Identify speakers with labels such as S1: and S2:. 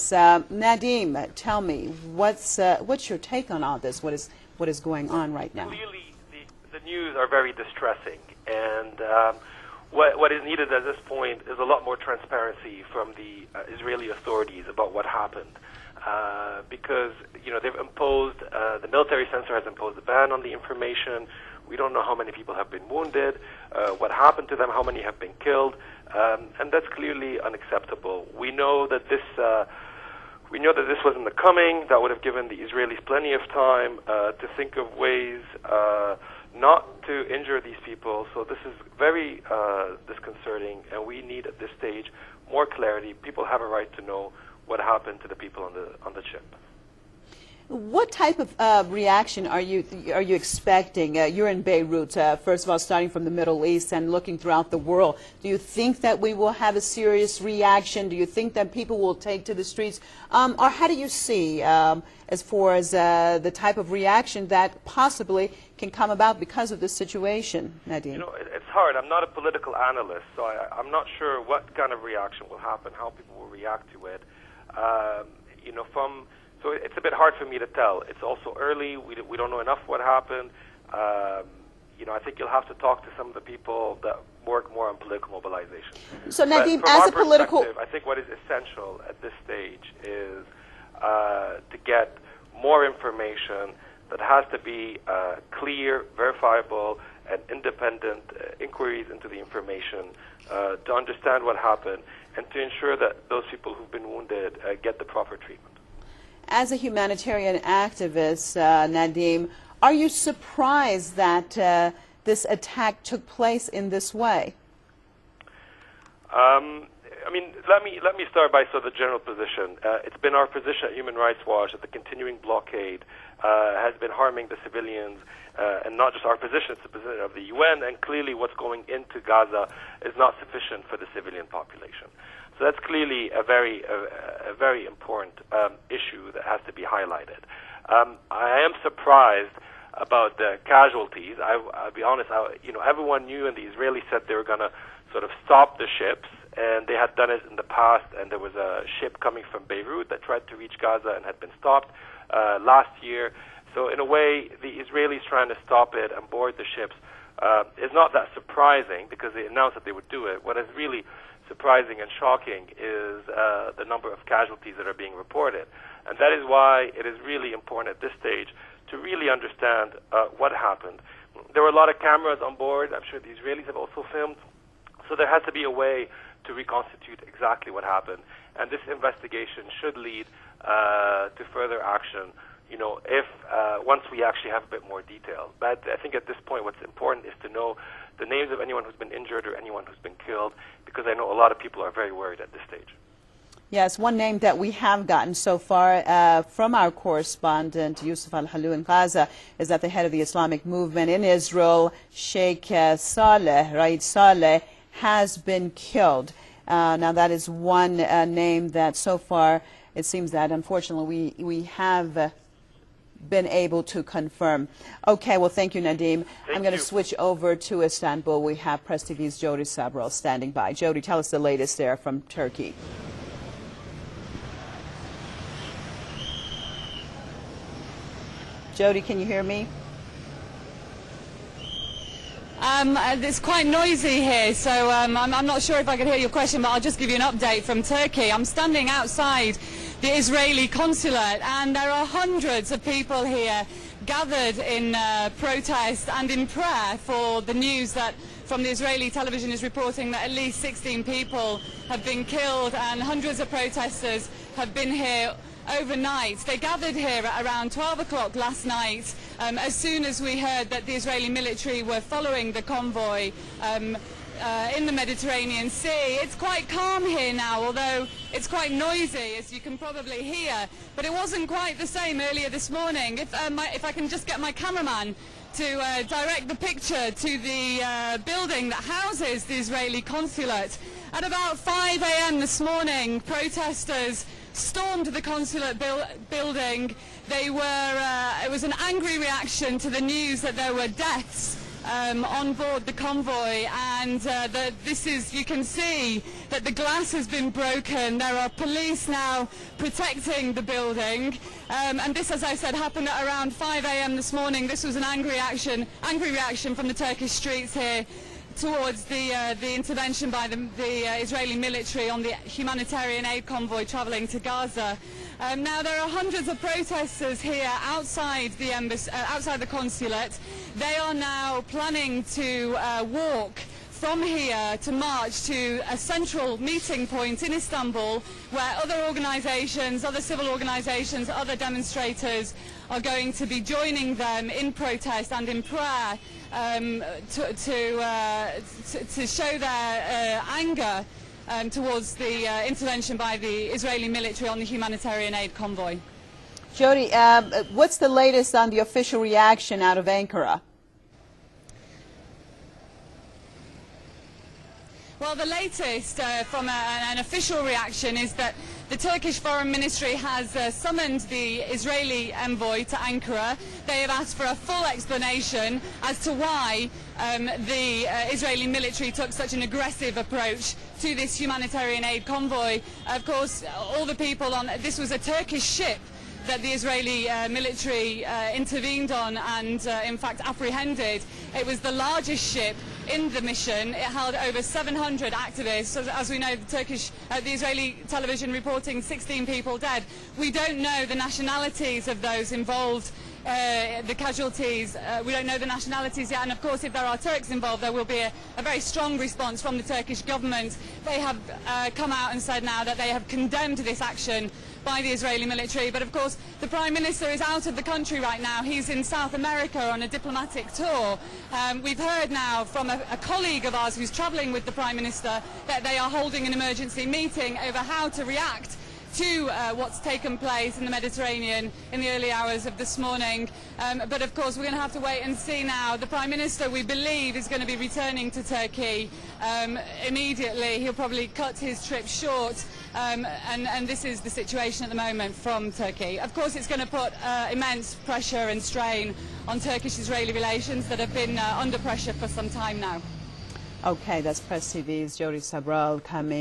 S1: Nadim, tell me, what's your take on all this? What is going on right now?
S2: Clearly, the news are very distressing, and what is needed at this point is a lot more transparency from the Israeli authorities about what happened, because they've imposed the military censor has imposed a ban on the information. We don't know how many people have been wounded, what happened to them, how many have been killed, and that's clearly unacceptable. We know that this was in the coming. That would have given the Israelis plenty of time to think of ways not to injure these people. So this is very disconcerting, and we need at this stage more clarity. People have a right to know what happened to the people on the ship.
S1: What type of reaction are you expecting? You're in Beirut, first of all, starting from the Middle East and looking throughout the world. Do you think that we will have a serious reaction? Do you think that people will take to the streets? Or how do you see, as far as the type of reaction that possibly can come about because of this situation, Nadim?
S2: It's hard. I'm not a political analyst, so I'm not sure what kind of reaction will happen, how people will react to it. So it's a bit hard for me to tell. It's also early. We don't know enough what happened. I think you'll have to talk to some of the people that work more on political mobilization.
S1: So Nadim, as a political,
S2: I think what is essential at this stage is to get more information that has to be clear, verifiable, and independent inquiries into the information to understand what happened and to ensure that those people who've been wounded get the proper treatment.
S1: As a humanitarian activist, Nadim, are you surprised that this attack took place in this way?
S2: Let me start by the general position. It's been our position at Human Rights Watch that the continuing blockade has been harming the civilians, and not just our position, it's the position of the UN, and clearly what's going into Gaza is not sufficient for the civilian population. So that's clearly a very important issue that has to be highlighted. I am surprised about the casualties. I'll be honest. Everyone knew, and the Israelis said they were going to sort of stop the ships, and they had done it in the past. And there was a ship coming from Beirut that tried to reach Gaza and had been stopped last year. So in a way, the Israelis trying to stop it and board the ships is not that surprising because they announced that they would do it. What is really surprising and shocking is the number of casualties that are being reported. And that is why it is really important at this stage to really understand what happened. There were a lot of cameras on board. I'm sure the Israelis have also filmed. So there has to be a way to reconstitute exactly what happened. And this investigation should lead to further action, if once we actually have a bit more detail. But I think at this point what's important is to know the names of anyone who's been injured or anyone who's been killed, because I know a lot of people are very worried at this stage.
S1: Yes, one name that we have gotten so far from our correspondent, Yusuf Al-Halou in Gaza, is that the head of the Islamic movement in Israel, Sheikh Raid Saleh, has been killed. Now that is one name that so far it seems that unfortunately we have been able to confirm. Okay, well, thank you, Nadim. I'm going to switch over to Istanbul. We have Press TV's Jody Sabrol standing by. Jody, tell us the latest there from Turkey. Jody, can you hear me?
S3: It's quite noisy here, so I'm not sure if I can hear your question, but I'll just give you an update from Turkey. I'm standing outside the Israeli consulate, and there are hundreds of people here gathered in protest and in prayer for the news that from the Israeli television is reporting that at least 16 people have been killed and hundreds of protesters have been here overnight. They gathered here at around 12 o'clock last night as soon as we heard that the Israeli military were following the convoy in the Mediterranean Sea. It's quite calm here now, although it's quite noisy, as you can probably hear. But it wasn't quite the same earlier this morning. If I can just get my cameraman to direct the picture to the building that houses the Israeli consulate. At about 5 a.m. this morning, protesters stormed the consulate building. It was an angry reaction to the news that there were deaths on board the convoy, and you can see that the glass has been broken. There are police now protecting the building, and this, as I said, happened at around 5 a.m. this morning. This was an angry reaction from the Turkish streets here towards the intervention by the Israeli military on the humanitarian aid convoy travelling to Gaza. Now there are hundreds of protesters here outside the embassy, outside the consulate. They are now planning to walk from here to march to a central meeting point in Istanbul, where other organisations, other civil organisations, other demonstrators are going to be joining them in protest and in prayer to show their anger towards the intervention by the Israeli military on the humanitarian aid convoy.
S1: Jody, what's the latest on the official reaction out of Ankara?
S3: Well, the latest from an official reaction is that the Turkish Foreign Ministry has summoned the Israeli envoy to Ankara. They have asked for a full explanation as to why the Israeli military took such an aggressive approach to this humanitarian aid convoy. Of course, all the people on this was a Turkish ship that the Israeli military intervened on and in fact apprehended. It was the largest ship in the mission. It held over 700 activists. As we know, the Israeli television reporting 16 people dead. We don't know the nationalities of those involved, the casualties. We don't know the nationalities yet, and of course if there are Turks involved there will be a very strong response from the Turkish government. They have come out and said now that they have condemned this action by the Israeli military, but of course the Prime Minister is out of the country right now. He's in South America on a diplomatic tour. We've heard now from a colleague of ours who's travelling with the Prime Minister that they are holding an emergency meeting over how to react to what's taken place in the Mediterranean in the early hours of this morning. But of course we're going to have to wait and see now. The Prime Minister, we believe, is going to be returning to Turkey immediately. He'll probably cut his trip short, and this is the situation at the moment from Turkey. Of course it's going to put immense pressure and strain on Turkish-Israeli relations that have been under pressure for some time now.
S1: Okay, that's Press TV's Jody Sabral coming.